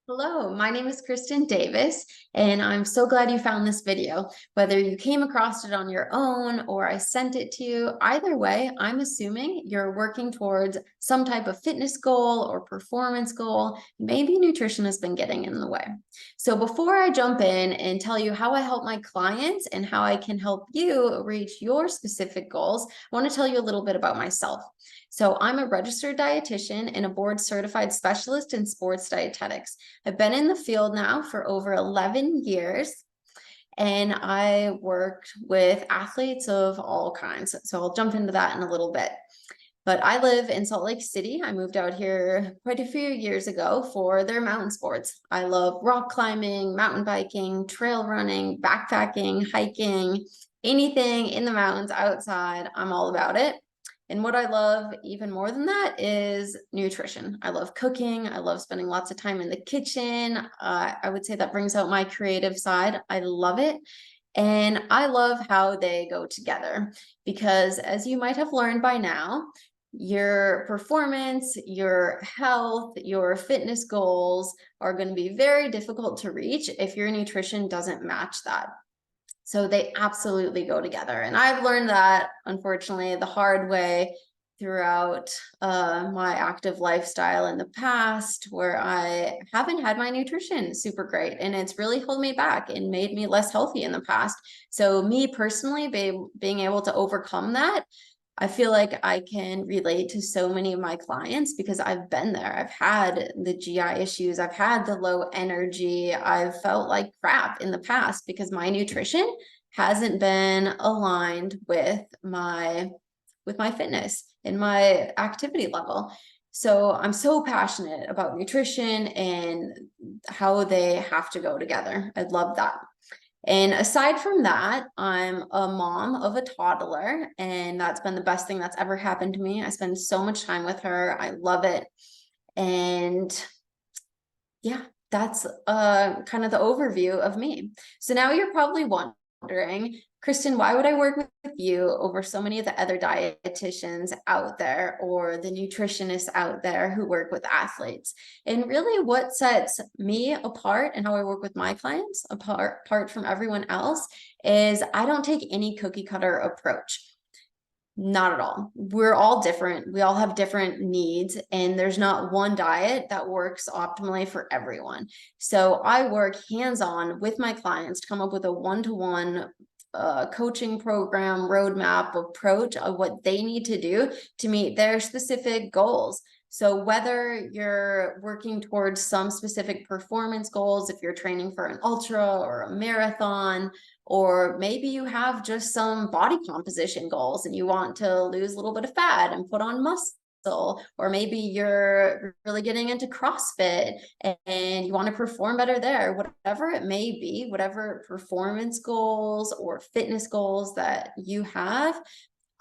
Hello, my name is Kristen Davis, and I'm so glad you found this video. Whether you came across it on your own or I sent it to you, either way, I'm assuming you're working towards some type of fitness goal or performance goal. Maybe nutrition has been getting in the way. So before I jump in and tell you how I help my clients and how I can help you reach your specific goals, I want to tell you a little bit about myself. So I'm a registered dietitian and a board certified specialist in sports dietetics. I've been in the field now for over 11 years, and I worked with athletes of all kinds. So I'll jump into that in a little bit. But I live in Salt Lake City. I moved out here quite a few years ago for their mountain sports. I love rock climbing, mountain biking, trail running, backpacking, hiking, anything in the mountains outside. I'm all about it. And what I love even more than that is nutrition. I love cooking. I love spending lots of time in the kitchen. I would say that brings out my creative side. I love it. And I love how they go together because, as you might have learned by now, your performance, your health, your fitness goals are going to be very difficult to reach if your nutrition doesn't match that. So they absolutely go together. And I've learned that, unfortunately, the hard way throughout my active lifestyle in the past, where I haven't had my nutrition super great. And it's really held me back and made me less healthy in the past. So me personally, being able to overcome that, I feel like I can relate to so many of my clients because I've been there. I've had the GI issues. I've had the low energy. I've felt like crap in the past because my nutrition hasn't been aligned with my fitness and my activity level. So I'm so passionate about nutrition and how they have to go together. I love that. And aside from that, I'm a mom of a toddler, and that's been the best thing that's ever happened to me. I spend so much time with her. I love it. And yeah, that's kind of the overview of me. So now you're probably wondering, Kristen, why would I work with you over so many of the other dietitians out there or the nutritionists out there who work with athletes? And really what sets me apart and how I work with my clients apart from everyone else is I don't take any cookie cutter approach. Not at all. We're all different. We all have different needs, and there's not one diet that works optimally for everyone. So I work hands-on with my clients to come up with a one-to-one coaching program, roadmap approach of what they need to do to meet their specific goals. So whether you're working towards some specific performance goals, if you're training for an ultra or a marathon, or maybe you have just some body composition goals and you want to lose a little bit of fat and put on muscle, or maybe you're really getting into CrossFit and you want to perform better there, whatever it may be, whatever performance goals or fitness goals that you have,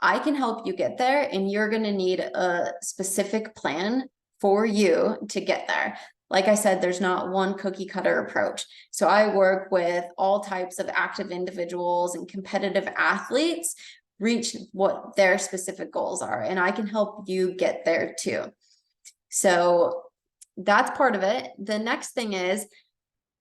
I can help you get there, and you're going to need a specific plan for you to get there. Like I said, there's not one cookie cutter approach. So I work with all types of active individuals and competitive athletes reach what their specific goals are, and I can help you get there too. So that's part of it. The next thing is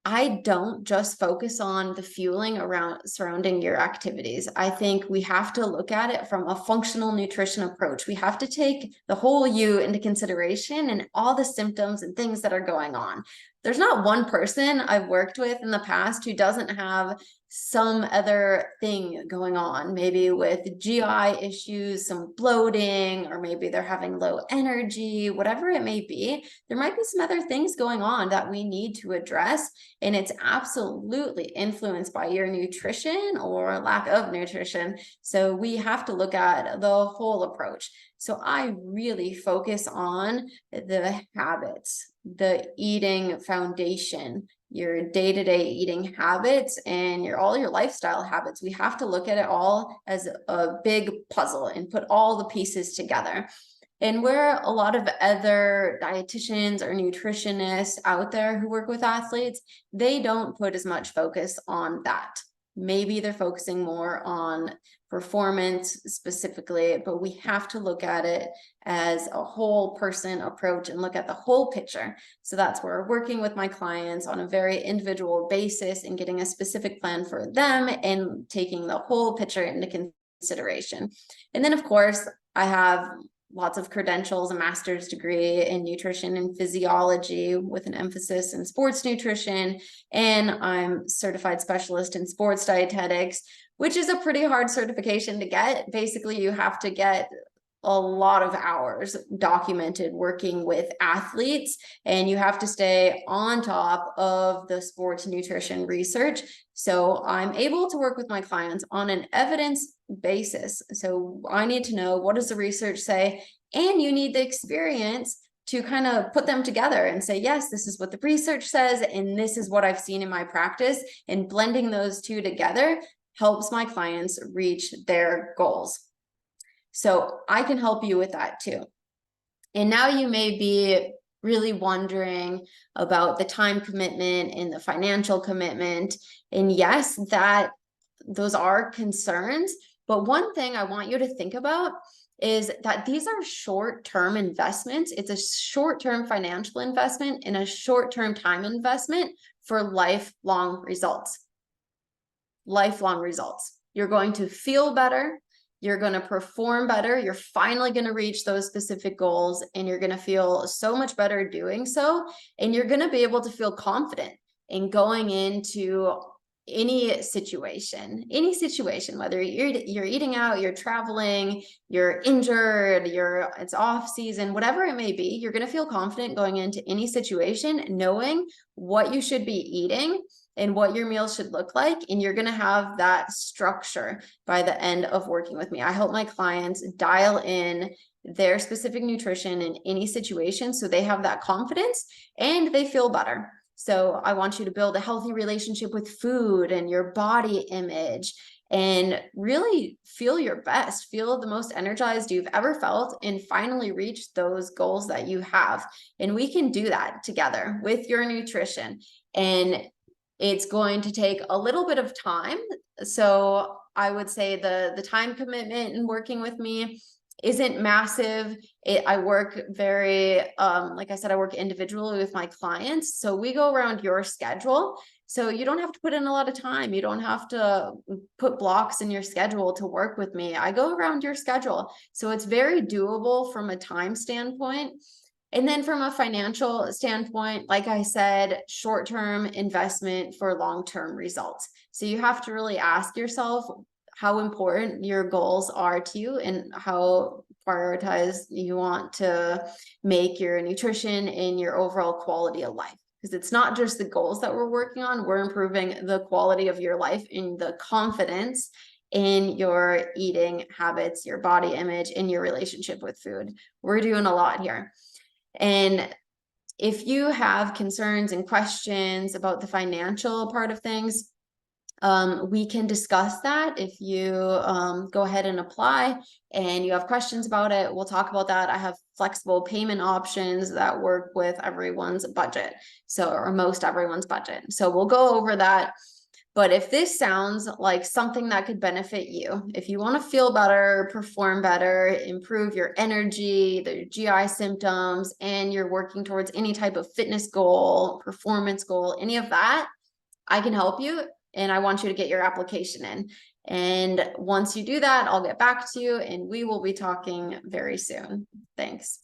I don't just focus on the fueling around surrounding your activities. I think we have to look at it from a functional nutrition approach. We have to take the whole you into consideration and all the symptoms and things that are going on. There's not one person I've worked with in the past who doesn't have some other thing going on, maybe with GI issues, some bloating, or maybe they're having low energy, whatever it may be. There might be some other things going on that we need to address, and it's absolutely influenced by your nutrition or lack of nutrition. So we have to look at the whole approach. So I really focus on the habits, the eating foundation, your day-to-day eating habits, and all your lifestyle habits. We have to look at it all as a big puzzle and put all the pieces together. And where a lot of other dietitians or nutritionists out there who work with athletes, they don't put as much focus on that. Maybe they're focusing more on performance specifically, but we have to look at it as a whole person approach and look at the whole picture. So that's where working with my clients on a very individual basis and getting a specific plan for them and taking the whole picture into consideration. And then, of course, I have lots of credentials, a master's degree in nutrition and physiology with an emphasis in sports nutrition. And I'm certified specialist in sports dietetics, which is a pretty hard certification to get. Basically, you have to get a lot of hours documented working with athletes, and you have to stay on top of the sports nutrition research. So I'm able to work with my clients on an evidence basis. So I need to know, what does the research say? And you need the experience to kind of put them together and say, yes, this is what the research says, and this is what I've seen in my practice. And blending those two together helps my clients reach their goals. So I can help you with that too. And now you may be really wondering about the time commitment and the financial commitment. And yes, those are concerns. But one thing I want you to think about is that these are short-term investments. It's a short-term financial investment and a short-term time investment for lifelong results. Lifelong results. You're going to feel better. You're going to perform better. You're finally going to reach those specific goals, and you're going to feel so much better doing so. And you're going to be able to feel confident in going into any situation, whether you're eating out, you're traveling, you're injured, it's off season, whatever it may be, you're going to feel confident going into any situation, knowing what you should be eating and what your meals should look like. And you're going to have that structure by the end of working with me. I help my clients dial in their specific nutrition in any situation so they have that confidence and they feel better. So I want you to build a healthy relationship with food and your body image, and really feel your best, feel the most energized you've ever felt, and finally reach those goals that you have. And we can do that together with your nutrition. And it's going to take a little bit of time. So I would say the time commitment in working with me isn't massive. I work very, like I said, I work individually with my clients. So we go around your schedule. So you don't have to put in a lot of time. You don't have to put blocks in your schedule to work with me. I go around your schedule. So it's very doable from a time standpoint. And then from a financial standpoint, like I said, short-term investment for long-term results. So you have to really ask yourself how important your goals are to you and how prioritized you want to make your nutrition and your overall quality of life. Because it's not just the goals that we're working on, we're improving the quality of your life and the confidence in your eating habits, your body image, and your relationship with food. We're doing a lot here. And if you have concerns and questions about the financial part of things, we can discuss that. If you go ahead and apply and you have questions about it, we'll talk about that. I have flexible payment options that work with everyone's budget, or most everyone's budget. So we'll go over that. But if this sounds like something that could benefit you, if you want to feel better, perform better, improve your energy, the GI symptoms, and you're working towards any type of fitness goal, performance goal, any of that, I can help you. And I want you to get your application in. And once you do that, I'll get back to you and we will be talking very soon. Thanks.